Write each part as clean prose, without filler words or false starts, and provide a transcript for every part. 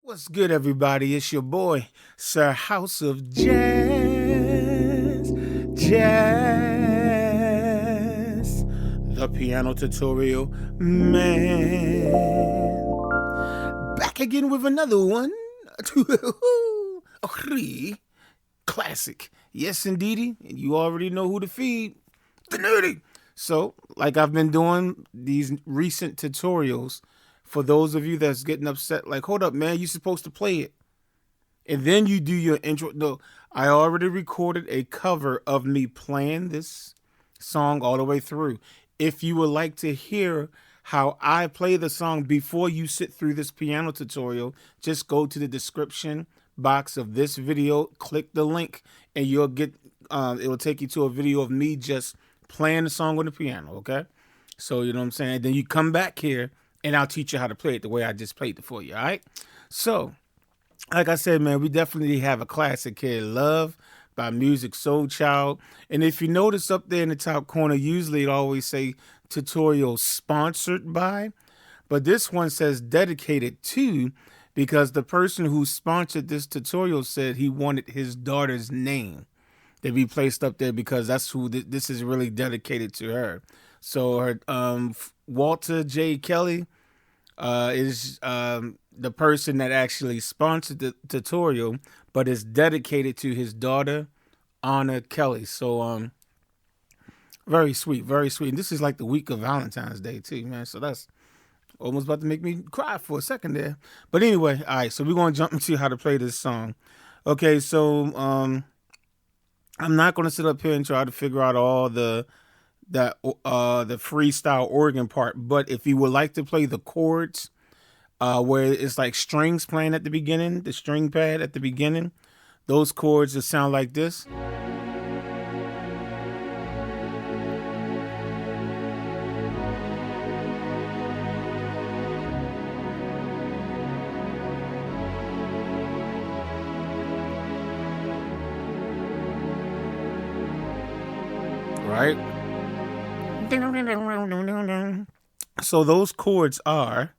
What's good, everybody? It's your boy, Sir House of Jazz. Jazz. The piano tutorial man. Back again with another one. A classic. Yes, indeedy. And you already know who to feed. The nerdy. So, like I've been doing these recent tutorials, for those of you that's getting upset, like, hold up, man, you're supposed to play it. And then you do your intro. No, I already recorded a cover of me playing this song all the way through. If you would like to hear how I play the song before you sit through this piano tutorial, just go to the description box of this video, click the link, and you'll get, it will take you to a video of me just playing the song on the piano, okay? So, you know what I'm saying? Then you come back here, and I'll teach you how to play it the way I just played it for you, all right? So, like I said, man, we definitely have a classic here, Love by Musiq Soulchild. And if you notice up there in the top corner, usually it always say tutorial sponsored by, but this one says dedicated to, because the person who sponsored this tutorial said he wanted his daughter's name to be placed up there because that's who this is really dedicated to her. So her Walter J. Kelly is the person that actually sponsored the tutorial, but is dedicated to his daughter, Anna Kelly. So very sweet, very sweet. And this is like the week of Valentine's Day too, man. So that's almost about to make me cry for a second there. But anyway, all right, so we're gonna jump into how to play this song. Okay, so I'm not gonna sit up here and try to figure out all the freestyle organ part, but if you would like to play the chords, where it's like strings playing at the beginning, the string pad at the beginning, those chords just sound like this. Right? So those chords are,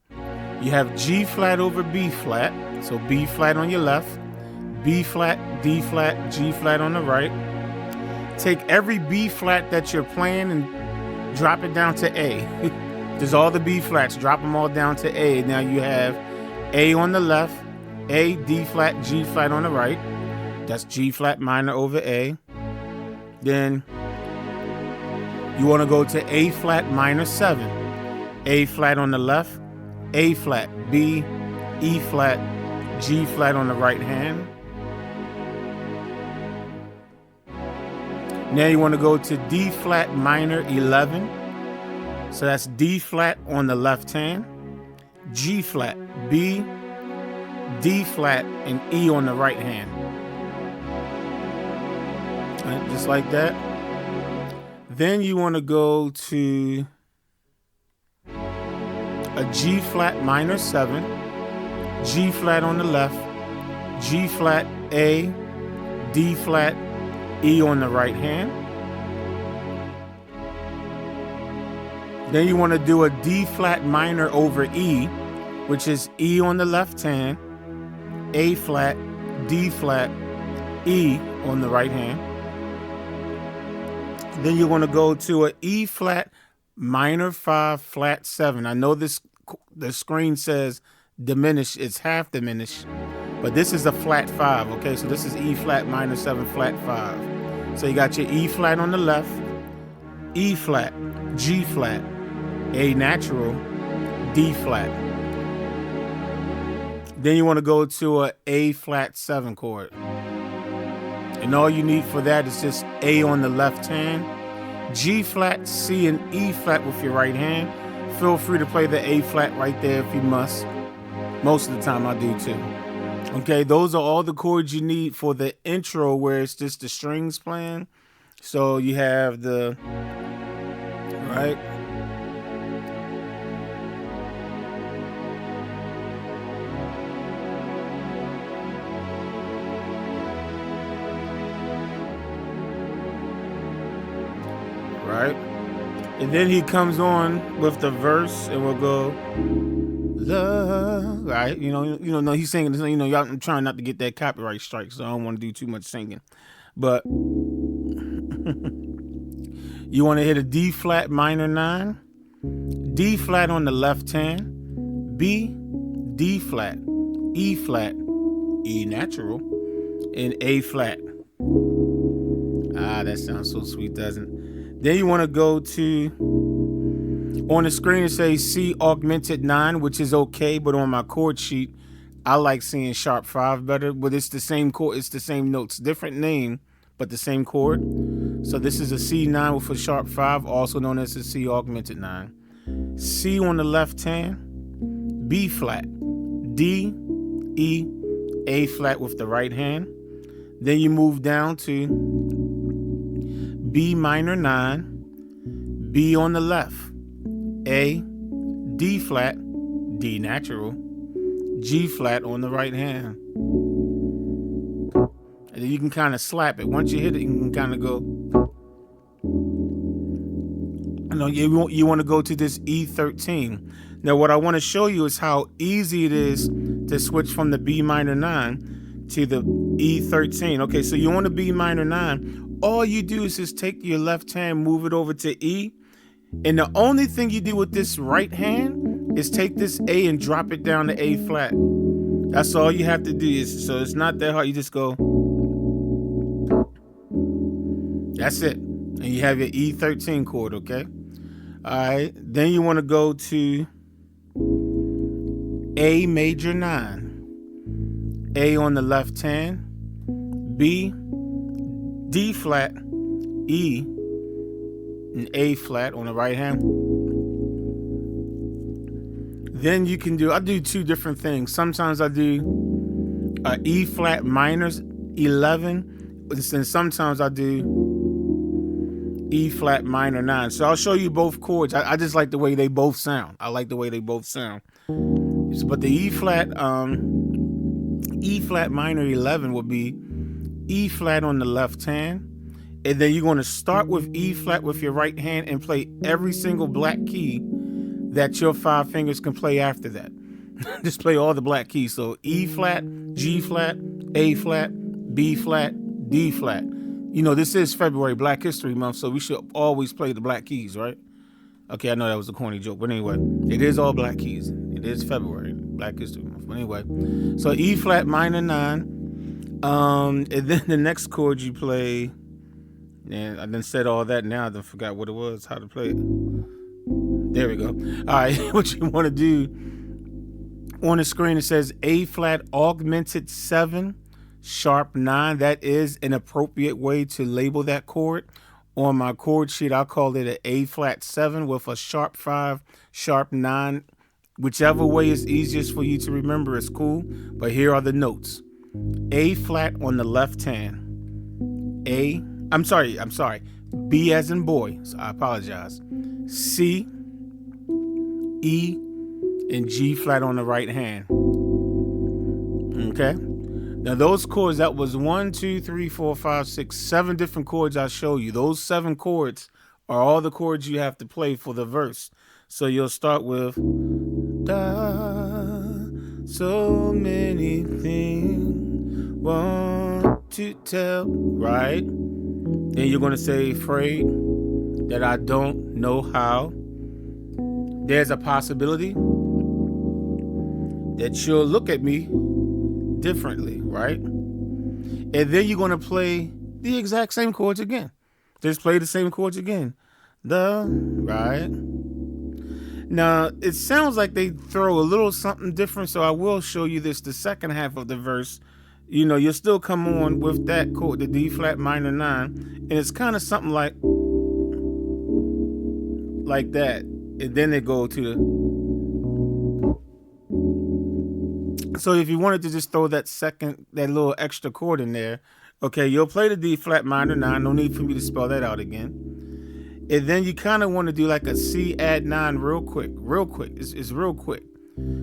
you have G flat over B flat, so B flat on your left, B flat, D flat, G flat on the right. Take every B flat that you're playing and drop it down to A. There's all the B flats, drop them all down to A. Now you have A on the left, A, D flat, G flat on the right. That's G flat minor over A. Then you want to go to A flat minor 7. A flat on the left, A flat, B, E flat, G flat on the right hand. Now you want to go to D flat minor 11. So that's D flat on the left hand, G flat, B, D flat, and E on the right hand. Right, just like that. Then you want to go to a G flat minor 7, G flat on the left, G flat, A, D flat, E on the right hand. Then you want to do a D flat minor over E, which is E on the left hand, A flat, D flat, E on the right hand. Then you want to go to a E flat minor 5 flat 7. I know the screen says diminished, it's half diminished, but this is a flat 5, okay? So this is E flat minor 7 flat 5. So you got your E flat on the left, E flat, G flat, A natural, D flat. Then you want to go to a flat 7 chord. And all you need for that is just A on the left hand, G flat, C, and E flat with your right hand. Feel free to play the A flat right there if you must. Most of the time I do too. Okay, those are all the chords you need for the intro where it's just the strings playing. So you have the, right? Right? And then he comes on with the verse and we'll go, love right? No, he's singing. Y'all, I'm trying not to get that copyright strike, so I don't want to do too much singing. But you want to hit a D flat minor 9, D flat on the left hand, B, D flat, E flat, E natural, and A flat. That sounds so sweet, doesn't it? Then you want to go to, on the screen it says C augmented 9, which is okay, but on my chord sheet, I like seeing sharp 5 better, but it's the same chord, it's the same notes, different name, but the same chord. So this is a C9 with a sharp 5, also known as a C augmented 9. C on the left hand, B flat, D, E, A flat with the right hand. Then you move down to B minor 9, B on the left, A, D flat, D natural, G flat on the right hand. And then you can kind of slap it. Once you hit it, you can kind of go. You want to go to this E13. Now, what I want to show you is how easy it is to switch from the B minor 9 to the E13. Okay, so you want to B minor 9. All you do is just take your left hand, move it over to E. And the only thing you do with this right hand is take this A and drop it down to A flat. That's all you have to do. So it's not that hard. You just go. That's it. And you have your E13 chord, okay? All right. Then you want to go to A major 9. A on the left hand. B, D flat, E, and A flat on the right hand. Then you can I do two different things. Sometimes I do E flat minor 11, and sometimes I do E flat minor 9. So I'll show you both chords. I just like the way they both sound. I like the way they both sound. But the E flat minor 11 will be E flat on the left hand. And then you're going to start with E flat with your right hand and play every single black key that your 5 fingers can play after that. Just play all the black keys. So E flat, G flat, A flat, B flat, D flat. This is February, Black History Month, so we should always play the black keys, right? Okay, I know that was a corny joke, but anyway, it is all black keys. It is February, Black History Month. But anyway, so E flat minor 9. And then the next chord you play, and I done said all that now, I done forgot what it was, how to play it. There we go. All right, what you want to do, on the screen it says A flat augmented 7, sharp 9. That is an appropriate way to label that chord. On my chord sheet, I'll call it an A flat 7 with a sharp 5, sharp 9. Whichever way is easiest for you to remember is cool, but here are the notes. A flat on the left hand. I'm sorry. B as in boy, so I apologize. C, E, and G flat on the right hand. Okay? Now those chords, that was 1, 2, 3, 4, 5, 6, 7 different chords I show you. Those 7 chords are all the chords you have to play for the verse. So you'll start with da, so many things want to tell, right? Then you're going to say afraid that I don't know how. There's a possibility that you'll look at me differently, right? And then you're going to play the exact same chords again. Just play the same chords again. Right? Now, it sounds like they throw a little something different, so I will show you this, the second half of the verse. You'll still come on with that chord, the D flat minor 9, and it's kind of something like that. And then they go to the. So if you wanted to just throw that little extra chord in there, okay, you'll play the D flat minor 9. No need for me to spell that out again. And then you kind of want to do like a C add 9 real quick. It's real quick.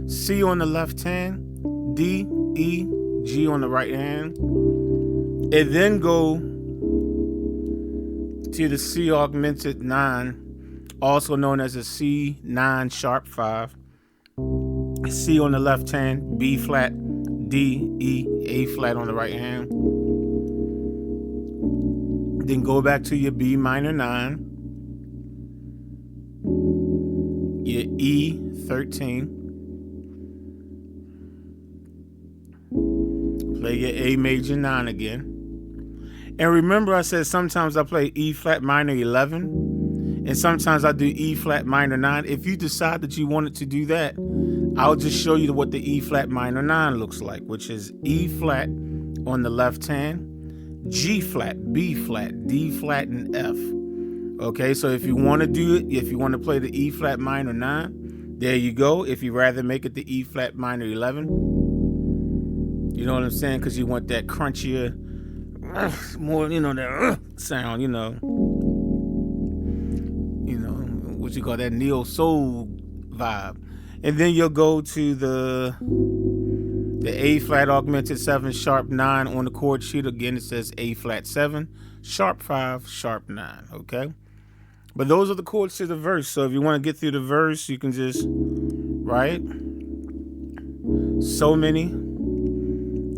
C on the left hand, D, E, G on the right hand. And then go to the C augmented 9, also known as a C9 sharp 5. C on the left hand, B flat, D, E, A flat on the right hand. Then go back to your B minor 9, your E 13, play your A major 9 again. And remember I said sometimes I play E flat minor 11, and sometimes I do E flat minor 9. If you decide that you wanted to do that, I'll just show you what the E flat minor 9 looks like, which is E flat on the left hand, G flat, B flat, D flat, and F. Okay, so if you want to do it, if you want to play the E flat minor 9, there you go. If you rather make it the E flat minor 11, you know what I'm saying? Because you want that crunchier, more, that sound, what you call that neo soul vibe. And then you'll go to the A flat augmented 7 sharp 9 on the chord sheet. Again, it says A flat 7 sharp 5 sharp 9. Okay, but those are the chords to the verse. So if you want to get through the verse, you can just write so many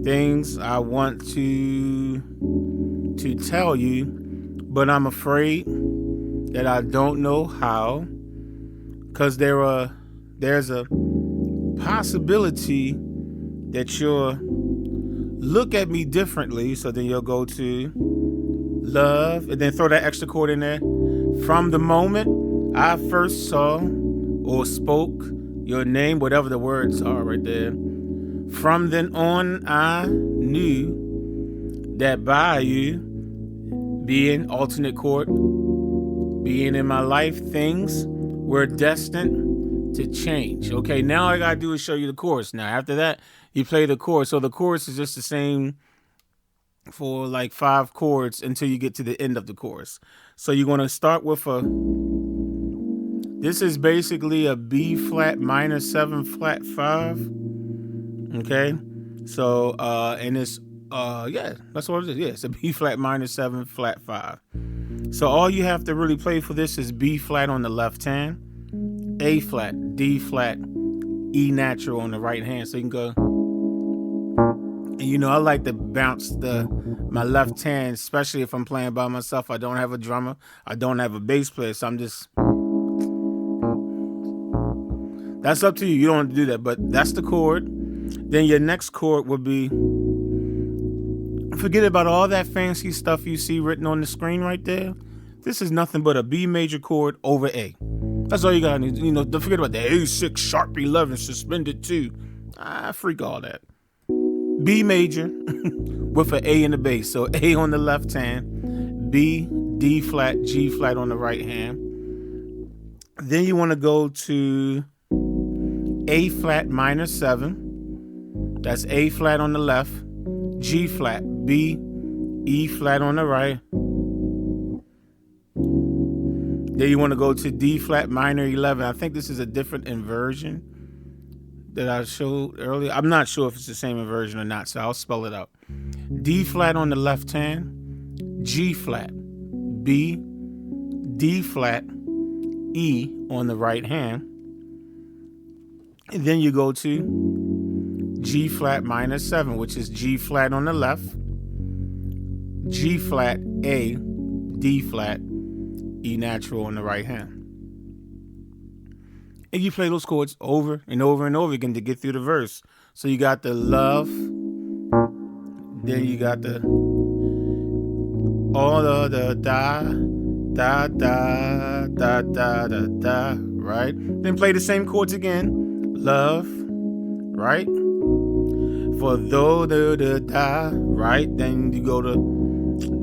things I want to tell you, but I'm afraid that I don't know how, because there's a possibility that you'll look at me differently. So then you'll go to love and then throw that extra chord in there. From the moment I first saw or spoke your name, whatever the words are right there, from then on I knew that by you being alternate chord, being in my life, things were destined to change. Okay, now all I gotta do is show you the chorus. Now after that, you play the chorus. So the chorus is just the same for like 5 chords until you get to the end of the chorus. So you're gonna start with this is basically a B flat minor 7 flat 5. Okay, so and it's yeah, that's what it is. Yeah, it's a B flat minor 7 flat 5. So all you have to really play for this is B flat on the left hand, A flat, D flat, E natural on the right hand. So you can go, and I like to bounce my left hand, especially if I'm playing by myself. I don't have a drummer, I don't have a bass player, so I'm just, that's up to you. You don't have to do that, but that's the chord. Then your next chord would be, forget about all that fancy stuff you see written on the screen right there. This is nothing but a B major chord over A. That's all you gotta need. Don't forget about the A6 sharp 11 suspended 2. Freak all that. B major with an A in the bass. So A on the left hand, B, D flat, G flat on the right hand. Then you want to go to A flat minor 7. That's A flat on the left, G flat, B, E flat on the right. Then you want to go to D flat minor 11. I think this is a different inversion that I showed earlier. I'm not sure if it's the same inversion or not, so I'll spell it out. D flat on the left hand, G flat, B, D flat, E on the right hand. And then you go to G flat minor 7, which is G flat on the left, G flat, A, D flat, E natural on the right hand. And you play those chords over and over and over again to get through the verse. So you got the love, then you got the all the da, da, da, da, da, da, da, right? Then play the same chords again. Love, right? For do, da, da, right? Then you go to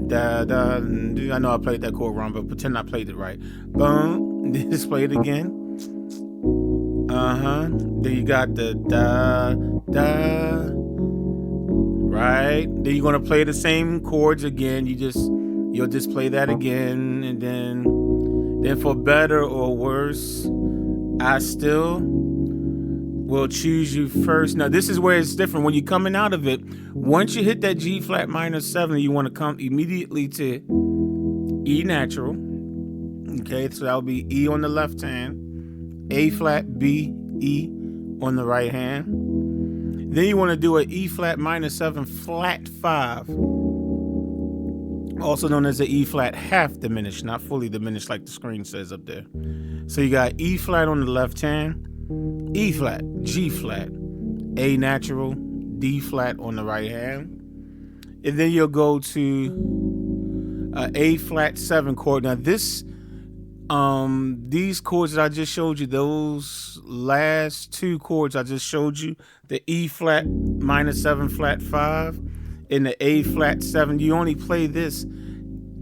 da, da, I know I played that chord wrong, but pretend I played it right. Boom, just play it again. Then you got the da, da, right? Then you're gonna play the same chords again. You'll just play that again, and then for better or worse, I still will choose you first. Now this is where it's different. When you're coming out of it, once you hit that G flat minor 7, you want to come immediately to E natural. Okay, so that'll be E on the left hand, A flat, B, E, on the right hand. Then you want to do an E flat minor 7 flat 5, also known as the E flat half diminished, not fully diminished like the screen says up there. So you got E flat on the left hand, E flat, G flat, A natural, D flat on the right hand. And then you'll go to A flat 7 chord. Now these chords that I just showed you, those last two chords I just showed you, the E flat minor 7 flat 5 and the A flat 7, you only play this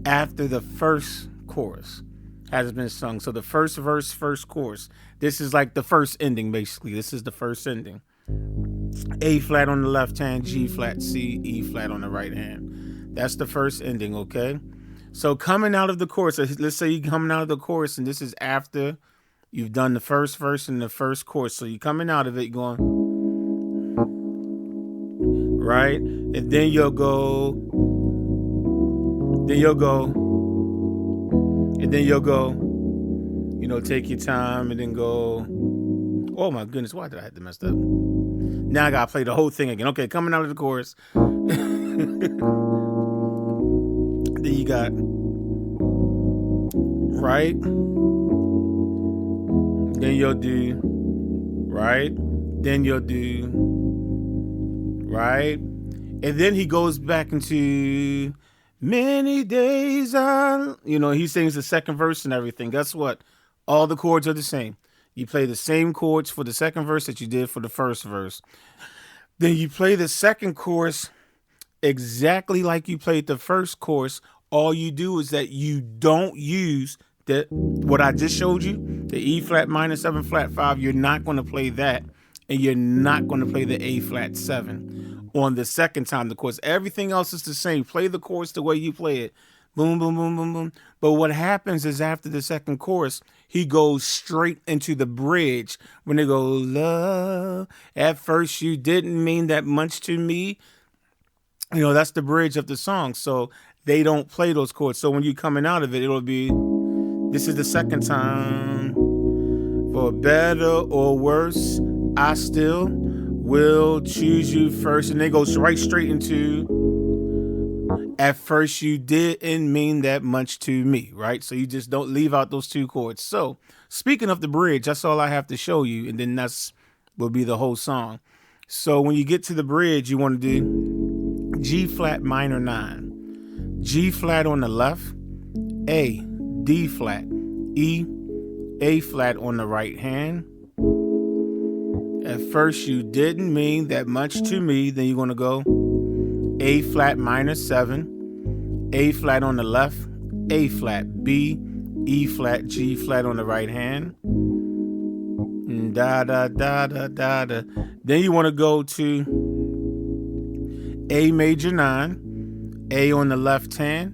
after the first chorus has been sung. So the first verse, first chorus, this is like the first ending basically. This is the first ending. A flat on the left hand, G flat, C, E flat on the right hand. That's the first ending, okay? So coming out of the chorus, let's say you're coming out of the chorus and this is after you've done the first verse and the first chorus. So you're coming out of it, you're going, right? And then you'll go, you know, take your time and then go, oh my goodness, why did I have to mess up? Now I gotta play the whole thing again. Okay, coming out of the chorus. Then you got right. Then you'll do right. Then you'll do right. And then he goes back into many days on, you know, he sings the second verse and everything. Guess what? All the chords are the same. You play the same chords for the second verse that you did for the first verse. Then you play the second chorus exactly like you played the first chorus. All you do is that you don't use what I just showed you, the E flat minor 7 flat 5. You're not going to play that, and you're not going to play the A flat 7 on the second time the chorus. Everything else is the same. Play the chorus the way you play it. Boom, boom, boom, boom, boom. But what happens is after the second chorus, he goes straight into the bridge. When they go, love, at first you didn't mean that much to me. You know, that's the bridge of the song. So they don't play those chords. So when you're coming out of it, it'll be, this is the second time. For better or worse, I still will choose you first. And they go right straight into, at first you didn't mean that much to me, right? So you just don't leave out those two chords. So speaking of the bridge, that's all I have to show you. And then that's will be the whole song. So when you get to the bridge, you want to do G flat minor 9, G flat on the left, A, D flat, E, A flat on the right hand. At first you didn't mean that much to me. Then you're going to go A flat minor 7, A flat on the left, A flat, B, E flat, G flat on the right hand. Da da da da da da. Then you want to go to A major 9, A on the left hand,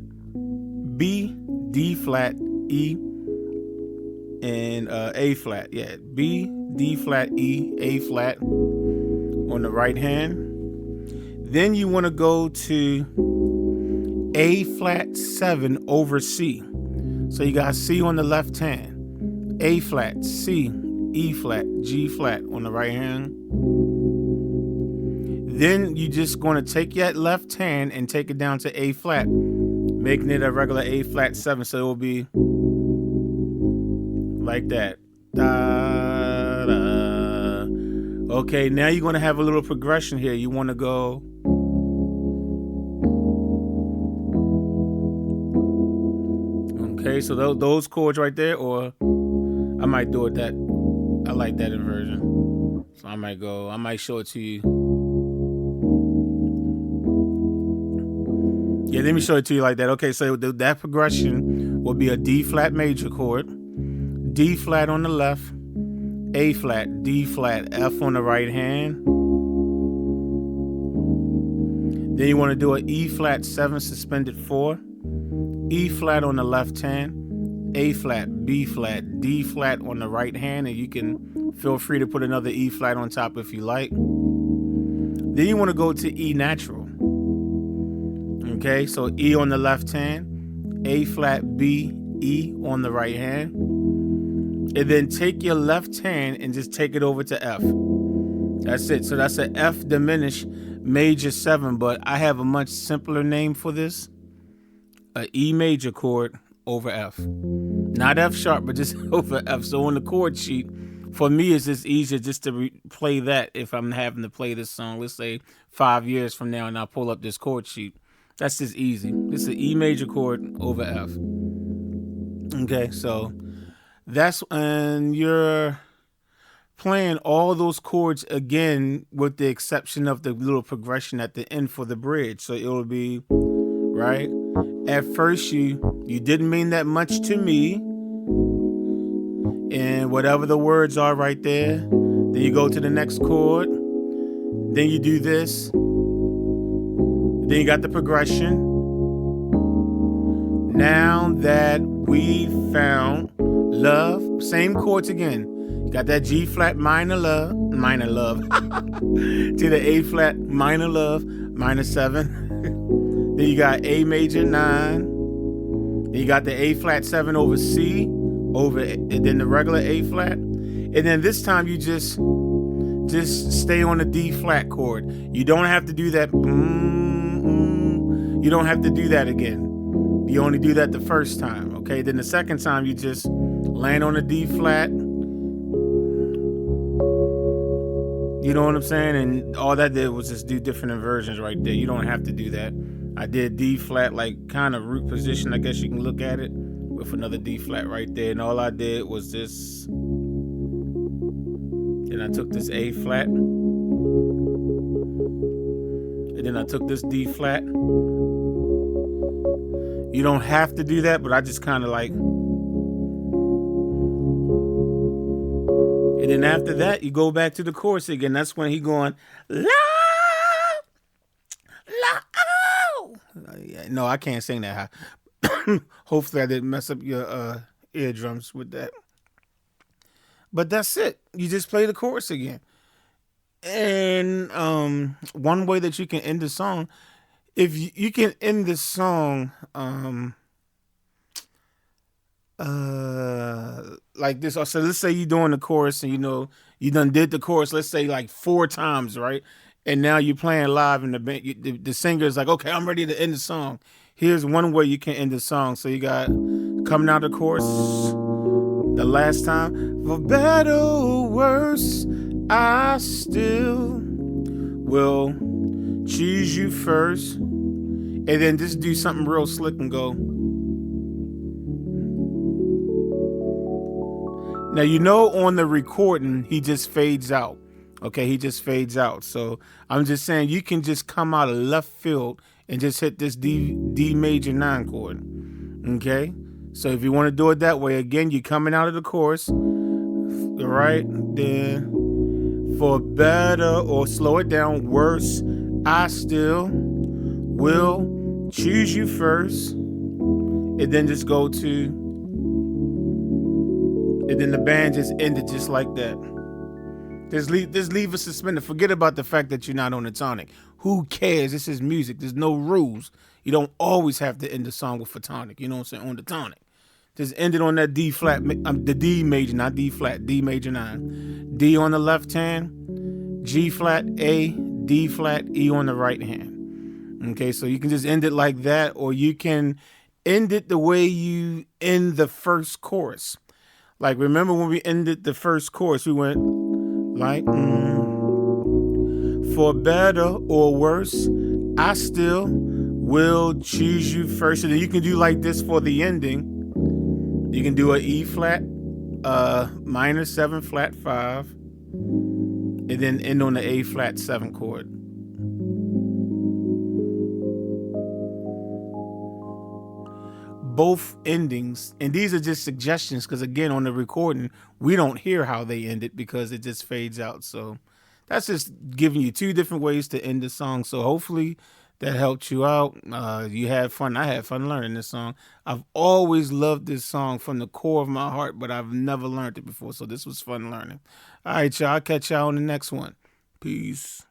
B, D flat, E, and A flat. Yeah, B, D flat, E, A flat on the right hand. Then you want to go to A flat 7 over C. So you got C on the left hand, A flat, C, E flat, G flat on the right hand. Then you just going to take that left hand and take it down to A flat, making it a regular A flat 7. So it will be like that. Da, da. Okay, now you're going to have a little progression here. You want to go. Okay, so those chords right there, or I might do it that. I like that inversion. So I might show it to you. Yeah, let me show it to you like that. Okay, so that progression will be a D flat major chord, D flat on the left, A flat, D flat, F on the right hand. Then you want to do an E flat 7 suspended 4, E flat on the left hand, A flat, B flat, D flat on the right hand, and you can feel free to put another E flat on top if you like. Then you want to go to E natural. Okay, so E on the left hand, A flat, B, E on the right hand. And then take your left hand and just take it over to F. That's it. So that's an F diminished major 7, but I have a much simpler name for this. A E major chord over F. Not F sharp, but just over F. So on the chord sheet, for me, it's just easier just to play that if I'm having to play this song. Let's say 5 years from now and I pull up this chord sheet. That's just easy. It's an E major chord over F. Okay, so that's when you're playing all those chords again with the exception of the little progression at the end for the bridge. So it will be, right? At first you didn't mean that much to me, and whatever the words are right there, then you go to the next chord, then you do this, then you got the progression. Now that we found love, same chords again. You got that G flat minor love, to the A flat minor love, minor 7. Then you got A major 9. Then you got the A flat 7 over C, and then the regular A flat. And then this time you just stay on the D flat chord. You don't have to do that. You don't have to do that again. You only do that the first time, okay? Then the second time you just land on the D flat. You know what I'm saying? And all that did was just do different inversions right there. You don't have to do that. I did D flat, like kind of root position, I guess you can look at it, with another D flat right there. And all I did was this. Then I took this A flat. And then I took this D flat. You don't have to do that, but I just kind of like. And then after that, you go back to the chorus again. That's when he going, la, la, oh. No, I can't sing that high. Hopefully I didn't mess up your eardrums with that. But that's it. You just play the chorus again. And one way that you can end the song, if you can end the song like this. So let's say you're doing the chorus and you done did the chorus, let's say like 4 times, right? And now you're playing live and the singer is like, okay, I'm ready to end the song. Here's one way you can end the song. So you got coming out of the chorus the last time. For better or worse, I still will choose you first. And then just do something real slick and go. Now, on the recording, he just fades out. Okay, he just fades out. So I'm just saying you can just come out of left field and just hit this D major 9 chord. Okay, so if you want to do it that way, again, you're coming out of the chorus, right? Then for better, or slow it down, worse, I still will choose you first. And then just go to, and then the band just ended just like that. Just leave it suspended. Forget about the fact that you're not on the tonic. Who cares? This is music. There's no rules. You don't always have to end the song with a tonic. You know what I'm saying? On the tonic. Just end it on that D flat, the D major, not D flat, D major 9. D on the left hand, G flat, A, D flat, E on the right hand. Okay, so you can just end it like that, or you can end it the way you end the first chorus. Like, remember when we ended the first chorus, we went like, for better or worse, I still will choose you first. And then you can do like this for the ending. You can do a E flat, minor 7 flat 5, and then end on the A flat 7 chord. Both endings, and these are just suggestions because again on the recording we don't hear how they end it because it just fades out. So that's just giving you 2 different ways to end the song. So hopefully that helped you out. You had fun. I had fun learning this song. I've always loved this song from the core of my heart, but I've never learned it before, so this was fun learning. All right, y'all, I'll catch y'all on the next one. Peace.